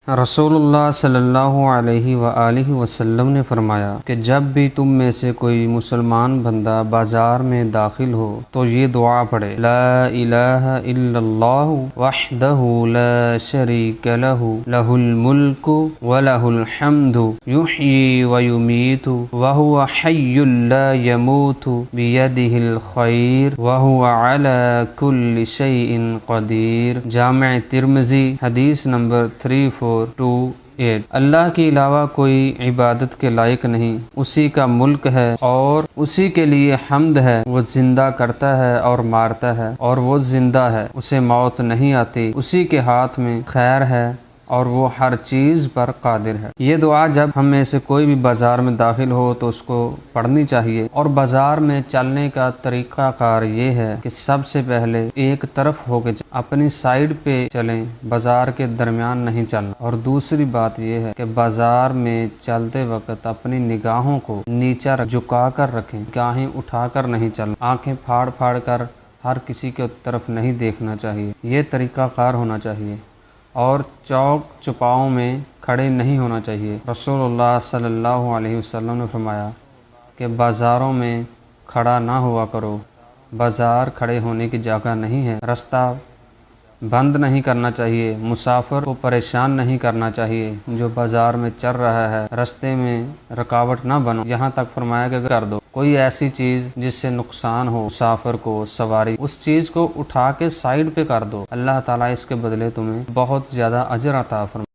رسول اللہ صلی اللہ علیہ وآلہ وسلم نے فرمایا کہ جب بھی تم میں سے کوئی مسلمان بندہ بازار میں داخل ہو تو یہ دعا پڑھے: لا الہ الا اللہ وحدہ لا شریک لہ لہ الملک ولہ الحمد یحیی ویمیت وہو حی لا یموت بیدہ الخیر وہو علی کل شیء قدیر۔ جامع ترمذی، حدیث نمبر 3428۔ اللہ کے علاوہ کوئی عبادت کے لائق نہیں، اسی کا ملک ہے اور اسی کے لیے حمد ہے۔ وہ زندہ کرتا ہے اور مارتا ہے، اور وہ زندہ ہے، اسے موت نہیں آتی، اسی کے ہاتھ میں خیر ہے اور وہ ہر چیز پر قادر ہے۔ یہ دعا جب ہم میں سے کوئی بھی بازار میں داخل ہو تو اس کو پڑھنی چاہیے۔ اور بازار میں چلنے کا طریقہ کار یہ ہے کہ سب سے پہلے ایک طرف ہو کے اپنی سائیڈ پہ چلیں، بازار کے درمیان نہیں چلنا۔ اور دوسری بات یہ ہے کہ بازار میں چلتے وقت اپنی نگاہوں کو نیچا جھکا کر رکھیں، نگاہیں اٹھا کر نہیں چلنا، آنکھیں پھاڑ پھاڑ کر ہر کسی کی طرف نہیں دیکھنا چاہیے۔ یہ طریقہ کار ہونا چاہیے۔ اور چوک چپاؤں میں کھڑے نہیں ہونا چاہیے۔ رسول اللہ صلی اللہ علیہ وسلم نے فرمایا کہ بازاروں میں کھڑا نہ ہوا کرو، بازار کھڑے ہونے کی جگہ نہیں ہے۔ رستہ بند نہیں کرنا چاہیے، مسافر کو پریشان نہیں کرنا چاہیے جو بازار میں چل رہا ہے، رستے میں رکاوٹ نہ بنو۔ یہاں تک فرمایا کہ کر دو کوئی ایسی چیز جس سے نقصان ہو مسافر کو، سواری، اس چیز کو اٹھا کے سائیڈ پہ کر دو، اللہ تعالیٰ اس کے بدلے تمہیں بہت زیادہ اجر عطا فرمائے۔